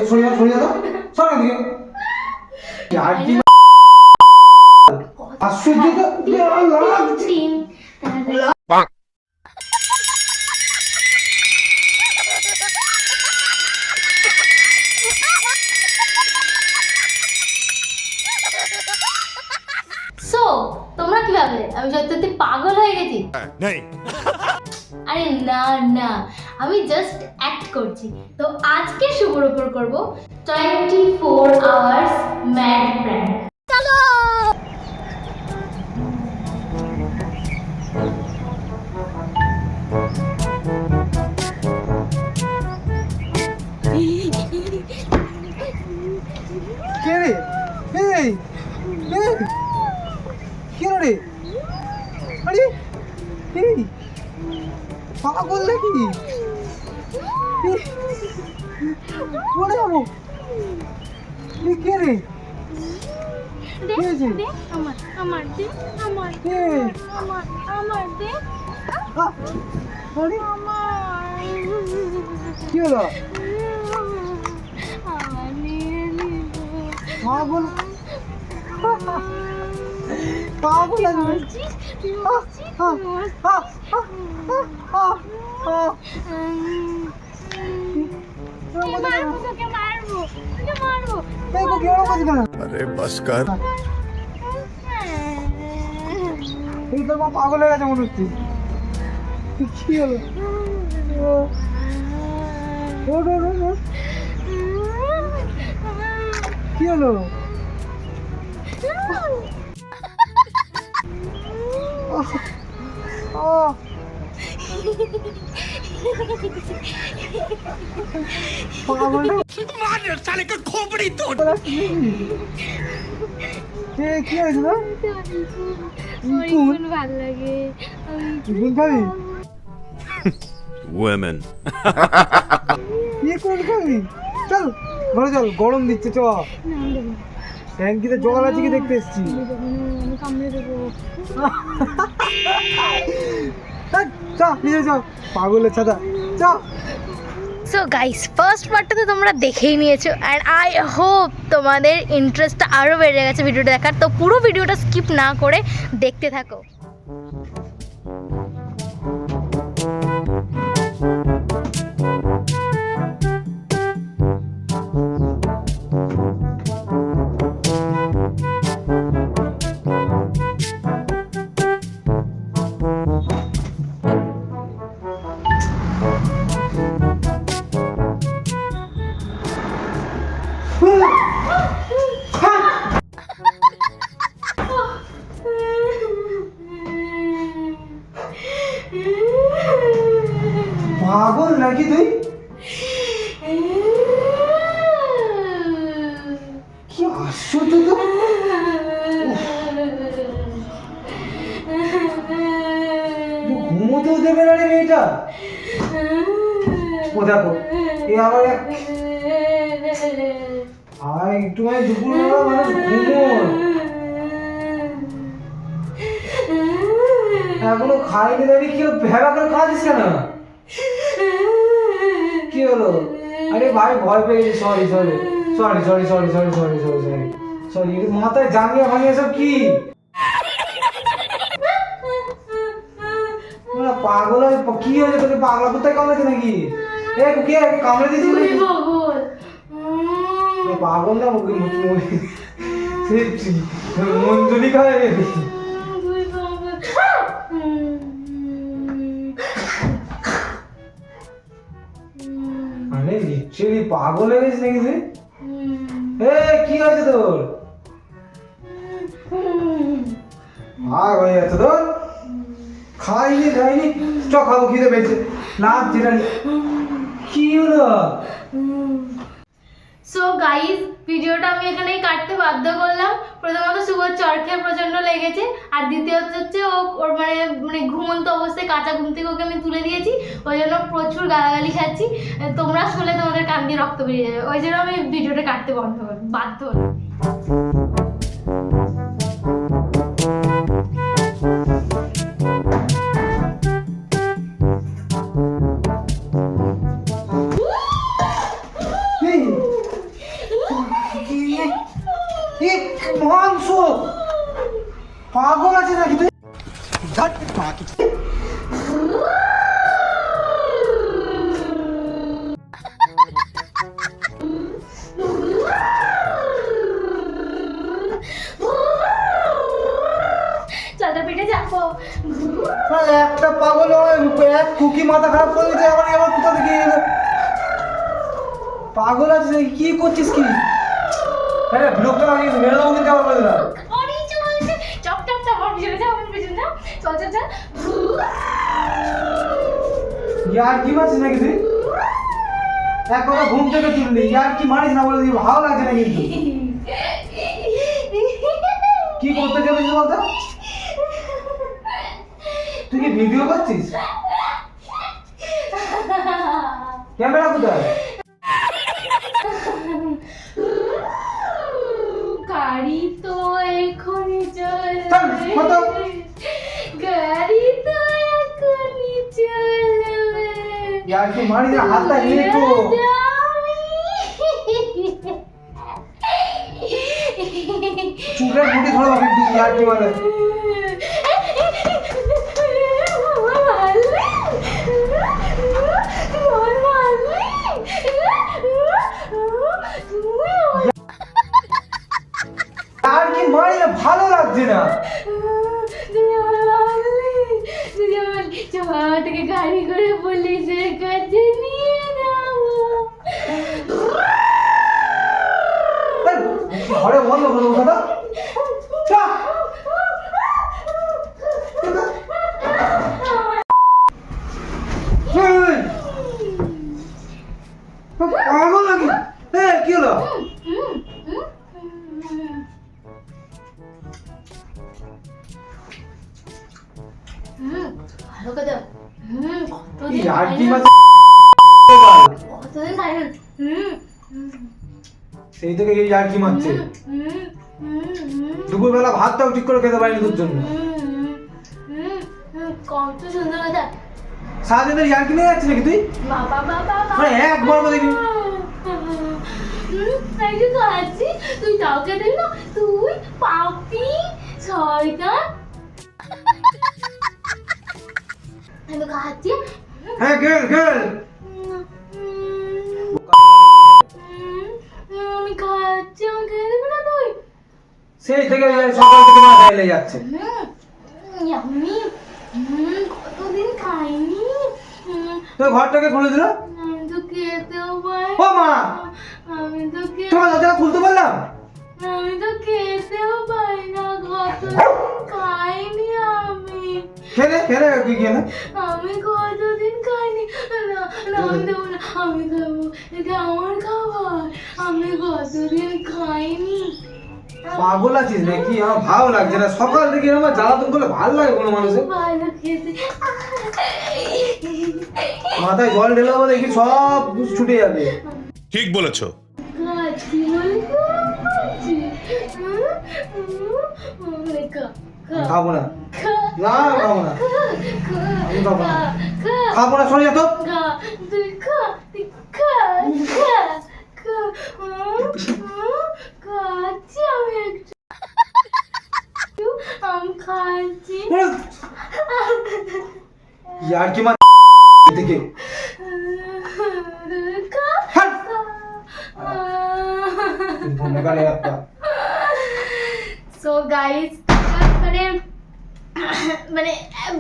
সরে যা সর এদিকে আর কি আশ্চর্য তো লাগছে তোমরা কি ভাবলে আমি সত্যি পাগল হয়ে গেছি? আরে না না, আমি জাস্ট অ্যাক্ট করছি। তো আজকে শুভর উপর করব 24 আওয়ার্স ম্যাড প্র্যাঙ্ক। চলো কে রে এই কে রে আরে এই পাগল নাকি ওরে বাবু কে রে আমার দে কি হলো পাগল পাগল अरे बस कर এই তোর মা পাগল হয়ে গেছে মনে হচ্ছে কি হলো কি হলো साले का खोपड़ी तोड़ কি হয়েছে না ভালো লাগে women কোন খাবি চল ঘরে চল গরম দিচ্ছে চ ট্যাঙ্কিতে জল আছে কি দেখতে এসছি পাগলের ছাতা চ সো গাইস ফার্স্ট পার্টটা তো তোমরা দেখেই নিয়েছো অ্যান্ড আই হোপ তোমাদের ইন্টারেস্টটা আরও বেড়ে গেছে ভিডিওটা দেখার। তো পুরো ভিডিওটা স্কিপ না করে দেখতে থাকো। পাগল নাকি তুই কি আশ্চর্য তো ঘুমোতেও দেবে না রে মেয়েটা ও দেখো এ আবার একটু মানে দুপুরবেলা মানুষ ঘুমোয় এখনো খাইনি দাঁড়িয়ে কি ভেড়া করে খাওয়াছিস কেন কি হলো আরে ভাই ভয় পেয়ে গেছি সরি মাথায় জাঙ্গিয়া ভাঙিয়ে সব কি পাগল কি হয়েছে তোকে পাগলা কোথায় কামড়েছে নাকি কে কামড়ে দিয়েছিল পাগল না মঞ্জুরি খাওয়া গেছি মানে লিটারালি পাগল হয়ে গেছিস নাকি তুই কি হয়েছে তোর ভাগ হয়ে যাচ্ছে তোর খাইনি চ খাবো খিদে পেয়েছে না যেটা কি হলো। সো গাইজ ভিডিওটা আমি এখানেই কাটতে বাধ্য করলাম। প্রথমত শুভর চর খেয়ে প্রচণ্ড লেগেছে, আর দ্বিতীয়ত হচ্ছে ওর মানে ঘুমন্ত অবস্থায় কাঁচা ঘুম থেকে ওকে আমি তুলে দিয়েছি, ওই জন্য প্রচুর গালাগালি খাচ্ছি। তোমরা শুনলে তোমাদের কান দিয়ে রক্ত বেরিয়ে যাবে, ওই জন্য আমি ভিডিওটা কাটতে বাধ্য হলাম। নাকি তুই? চাদর পেটে যাবো। না, একটা পাগল এক কুকি মাথা খারাপ করে দিতে আবার এবার কোথা থেকে এলো? পাগল আছে নাকি? কি করছিস কি? হ্যাঁ ব্লকটা লাগিয়ে মেরে দেবো কিন্তু আবার বলে দিলাম। অনেক চলছে। চপ চপ চপ আমার পিছনে যাও, আমার পিছনে যাও। চল চল চল। ইয়ার কি মারছিস নাকি তুই? এক কথা ঘুম থেকে তুললি, ইয়ার কি মারিস না বলে দিবি, ভালো লাগছে না কিন্তু। কি করতে চলেছিস বলতো? তুই কি ভিডিও করছিস? ক্যামেরা কোথায়? গাড়ি তো এখনই চল, চলবে। কত? গাড়ি তো এখনই চলবে। ইয়ার কি মারিস না, হাতটা নিয়ে তো। চুলের মুঠি ধরো কিন্তু ইয়ার কি বলে? আর কি মারি না, ভালো লাগছে না। থেকে গাড়ি করে পুলিশের কাছে নিয়ে যাবো। ঘরে বন্ধ করবো কথা। পাগল নাকি? কি হলো? ভালো কথা। কতদিন ইয়ার কি খাই না। মারছিস? কতদিন খাই না। সেই থেকে ইয়ার কি মারছে? দুপুরবেলা ভাতটাও ঠিক করে খেতে পারিনি তোর জন্য। কত সুন্দর কথা। সারাদিনের ইয়ার কি নিয়ে যাচ্ছিস নাকি তুই? বাবা বাবা মানে একবার বলে দিবি। এই যে খাচ্ছি, তুই কাউকে দিবি না, তুই পাপি শয়তান। আমি তো খাচ্ছি। হ্যাঁ গেল গেল। আমি খাচ্ছি, আমি খেয়ে দিবি না তুই? সেই থেকে সকাল থেকে মা খাইলে যাচ্ছে। আমি কতদিন খাইনি। তোর ঘরটাকে খুলে দিল। আমি তো খেতেও পাই। ও মা, আমি তো তোমার দরজা খুলতে বললাম। আমি তো খেতেও পাই না, কতদিন খাইনি আমি। খেলে খেলে কি খেলে? আমি কতদিন খাইনি। না না আমি দেবো না, আমি খাবো, এটা আমার খাবার। আমি কতদিন খাইনি। পাগল আছিস নাকি? আমার ভালো লাগছে না, সকাল থেকে আমার জ্বালাতন করলে ভালো লাগে কোনো মানুষের? ভালো খেতে। মাথায় জল ঢেলাবো দেখি সব ছুটে যাবে। ঠিক বলেছো। খাচ্ছি বলে খাচ্ছি। খাবো না, খা না খাবো না, খা আমি খাবো না। খা খাবো না, সরে যা তো। খা তুই খা তুই খা খা খা খাচ্ছি আমি একটু আমি খাচ্ছি। ইয়ার কি মার থেকে খা হাট। মনে করে একটা সো গাইস মানে মানে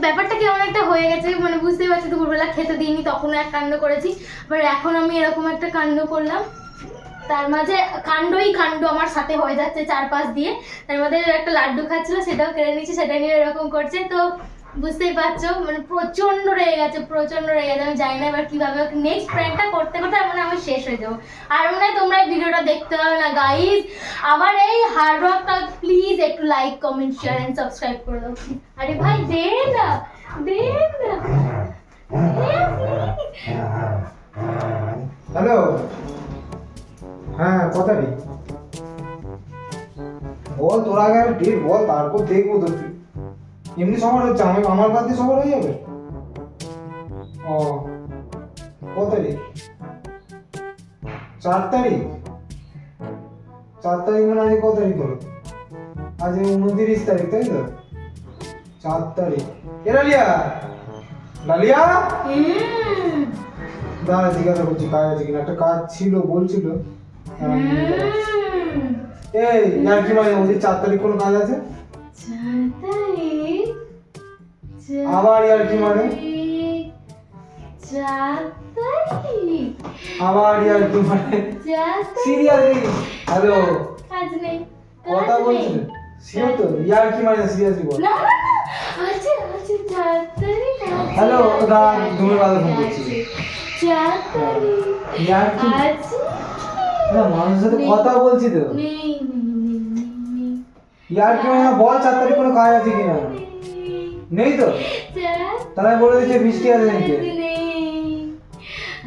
ব্যাপারটা কেমন একটা হয়ে গেছে, মানে বুঝতেই পারছি দুপুরবেলা খেতে দিইনি, তখনও এক কাণ্ড করেছি, বাট এখন আমি এরকম একটা কাণ্ড করলাম। তার মাঝে কাণ্ডই কাণ্ড আমার সাথে হয়ে যাচ্ছে চারপাশ দিয়ে। তার মধ্যে একটা লাড্ডু খাচ্ছিল, সেটাও কেড়ে নিচ্ছে, সেটা নিয়ে এরকম করছে। তো বুঝতেই পারছো মানে প্রচণ্ড রেগে গেছে, প্রচণ্ড রেগে গেছে। আমি জানি না এবার কীভাবে নেক্সট প্র্যাঙ্কটা করতে করতে মানে আমি শেষ হয়ে যাবো। আর মনে হয় তোমরা এই ভিডিওটা দেখতে হবে না গাইজ। আমার এই হার্ড ওয়ার্কটা প্লিজ একটু like comment share and subscribe করে দাও। আরে ভাই দে না, দে না। হ্যালো, হ্যাঁ কথা নেই, বল তোর আগে আমি ডেট বল, তারপর দেখবো তো। তুই এমনি সবার হচ্ছে, আমি আমার বাদ দিয়ে সবার হয়ে যাবে। ও কত তারিখ? 4 তারিখ। 4 তারিখ মানে আজ কত তারিখ হলো? আজ 29 তারিখ, তাই তো? 4 তারিখ এ লালিয়া লালিয়া দাঁড়া জিজ্ঞাসা করছি কাজ আছে কিনা, একটা কাজ ছিল বলছিল। এই ইয়ার কি মানে ওদের 4 তারিখ কোনো কাজ আছে? আবার ইয়ার কি মানে? আবার ইয়ার কি মানে? সিরিয়াসলি হ্যালো কাজ নেই কথা বলছিস সিরিয়াস তো ইয়ার কি মানে সিরিয়াসলি বল। না আছে 4 তারিখ হ্যালো ওটা তুমি বাদে ফোন করছিস 4 তারিখ ইয়ার কি আছে না মানুষের সাথে কথা বলছি তো নেই ইয়ার কি মানে বল 4 তারিখ কোনো কাজ আছে কিনা? নেই তো তাহলে বলে দিচ্ছে বৃষ্টি আছে নাকি?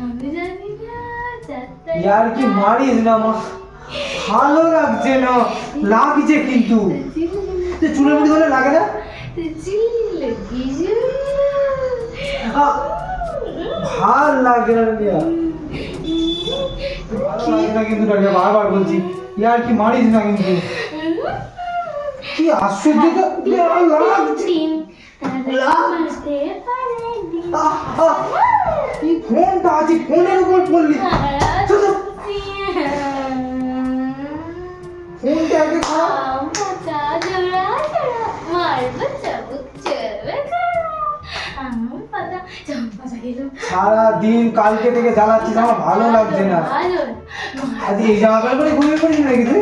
আমি জানি না 4 তারিখ ইয়ার কি মারিস না মা, ভালো লাগছে না, লাগছে কিন্তু যে চুলের মুড়ি ধরে লাগে না ভাল লাগে না রিয়া, ভাল লাগে না কিন্তু রিয়া, বারবার বলছি ইয়ার কি মারিস না কিন্তু। কি আশ্চর্য তো লাগছে। এই ফোনটা আছে ফোনের উপর পড়লি ফোনটা আগে খারাপ। সারা দিন কালকে থেকে জ্বালাচ্ছিস, আমার ভালো লাগছে না। আজ এই জামা প্যান্ট পরে ঘুমিয়ে পড়িস নাকি তুই?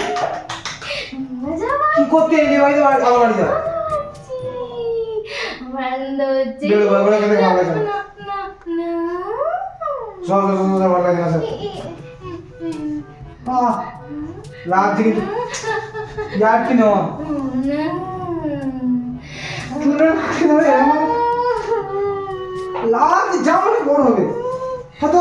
কি করতে এলি ভাই? তো আবার বাড়ি যা। বেরো, বাবা কেন ভালো লাগছে না? চল চল চল, ভালো লাগছে না স্যার। লাগছে কিন্তু ইয়ার কি নেওয়া চুলের মুঠি ধরে এমন লাগছে, জামাটা বড় হবে কত।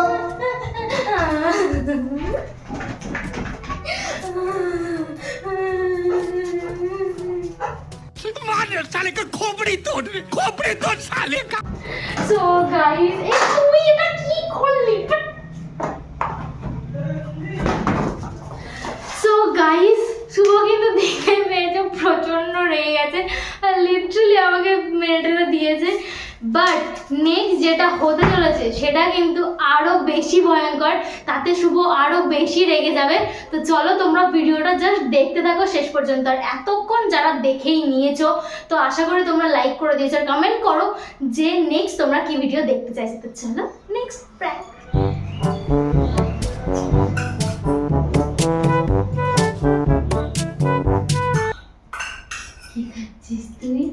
मार साले का खोपड़ी तोड़ साले का। So guys, এই তুই এটা কি করলি? So guys, শুভ কিন্তু দেখে পেয়েছে প্রচন্ড রেগে গেছে আর লিটারালি আমাকে মেরেটা দিয়েছে। বাট নেক্সট যেটা হতে চলেছে সেটা কিন্তু আরো বেশি ভয়ঙ্কর, তাতে শুভ আরো বেশি রেগে যাবে। তো চলো তোমরা ভিডিওটা জাস্ট দেখতে থাকো শেষ পর্যন্ত। আর এতক্ষণ যারা দেখেই নিয়েছো তো আশা করি তোমরা লাইক করে দিয়েছো আর কমেন্ট করো যে নেক্সট তোমরা কি ভিডিও দেখতে চাইছো। তো চলো নেক্সট প্র্যাঙ্ক। কি খাচ্ছিস তুই?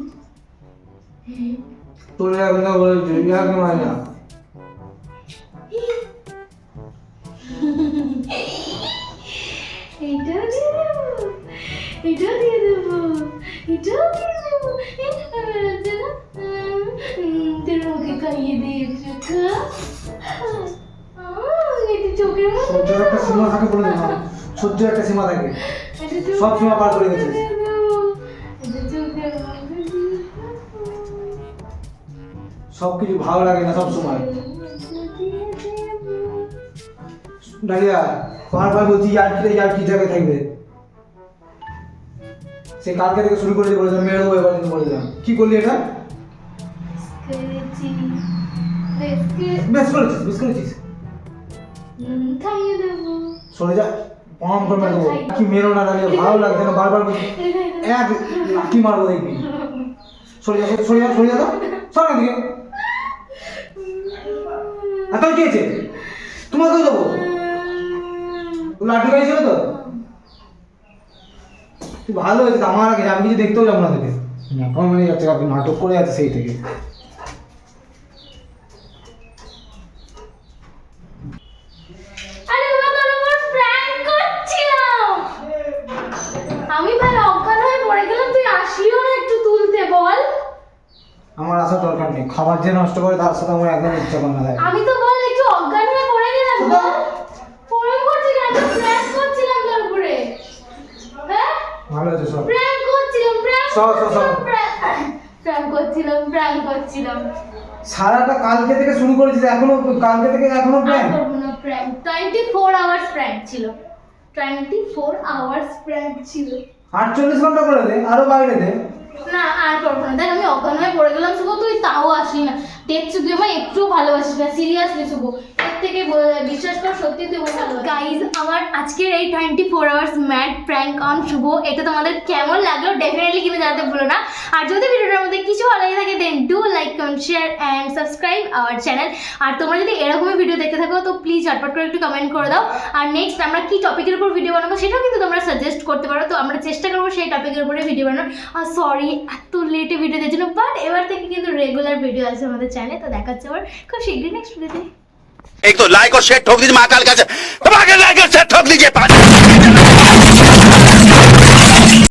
চলে যাবে না বলছি, ইয়ার কি মানে? এটাও দিয়ে দেবো, এটাও দিয়ে দেবো, এটাও দিয়ে দেবো। বেরোচ্ছে না তোর মুখে খাইয়ে দিয়েছে চোখের সহ্য একটা সীমা থাকে বলে না, সহ্য একটা সীমা থাকে, সব সীমা পার করে গেছিস। সবকিছু ভালো লাগে না সব সময়। ডালিয়া বারবার বলছি ইয়ার কি জায়গায় থাকবে, সে কালকে থেকে শুরু করে বলেছিলাম মেরে দেবো, এবার কিন্তু বলেছিলাম কি করলি এটা? বেশ করেছিস, বেশ করেছিস। খাইয়ে দেবো, সরে যা, পাম করে মেরে দেবো। কি মেরো না ডালিয়া, ভালো লাগছে না, বারবার বলছি এক লাঠি মারবো দেখবি। সরে যা, সরে যা, সরে যা তো, সর না দিকে। আর তোর কি হয়েছে? তোমাকেও দেবো, লাঠি খাইছিল তো। তুই ভালো হয়েছে, আমার আগে আমি কিছু দেখতেও যাবো না তোকে। এখন মানে যাচ্ছে আপনি নাটক করে আছে সেই থেকে। আরে বাবা তোর উপর প্র্যাঙ্ক করছিলাম আমি। ভাই অজ্ঞান হয়ে পড়ে গেলাম, তুই আসলিও না একটু তুলতে বল। আমার আসার দরকার নেই, খাবার যে নষ্ট করে তার সাথে আমার একদম ইচ্ছা করে না। আমি তো বল একটু অজ্ঞান হয়ে পড়ে গেলাম, বল ফোন করছিস কেন? প্র্যাঙ্ক করছিলাম তোর উপরে। হ্যাঁ ভালো হয়েছে সব, প্র্যাঙ্ক করছিলাম, সব সব সব প্র্যাঙ্ক করছিলাম। সারাটা কালকে থেকে শুরু করেছিস, এখনো কালকে থেকে এখনো প্ল্যান। 24 আওয়ার্স প্র্যাঙ্ক ছিল, 24 আওয়ার্স প্র্যাঙ্ক ছিল। 48 ঘন্টা করে দে, আরো বাইরে দে। না আর করবো না, দেখ আমি অজ্ঞান হয়ে পড়ে গেলাম শুভ, তুই তাও আসলি না। দেখছি তুই আমায় একটু ভালোবাসিস না, সিরিয়াসলি শুভ, এর থেকে বিশ্বাস কর সত্যি তুই ভালো। গাইজ, আমার আজকের এই 24 আওয়ার্স ম্যাড প্র্যাঙ্ক অন শুভ এটা তোমাদের কেমন লাগলো ডেফিনেটলি কিন্তু জানাতে ভুলো না। আর যদি ভিডিওটার মধ্যে কিছু ভালো লাগে থাকে then do like, comment, share and subscribe our channel. আর তোমরা যদি এরকমই ভিডিও দেখতে থাকো তো প্লিজ ঝটপট করে একটু কমেন্ট করে দাও। আর নেক্সট আমরা কি টপিকের উপর ভিডিও বানাবো সেটাও কিন্তু তোমরা সাজেস্ট করতে পারো, তো আমরা চেষ্টা করবো সেই টপিকের উপরে ভিডিও বানানোর। আর সরি এত লেটে ভিডিও দেওয়ার জন্য, বাট এবার থেকে কিন্তু রেগুলার ভিডিও আছে আমাদের চ্যানেলে। তো দেখাচ্ছে আবার খুব শীঘ্রই নেক্সট ভিডিওতে। एक तो लाइक और शेयर ठोक दीजिए महाकाल का, दबा के लाइक और शेयर ठोक दीजिए।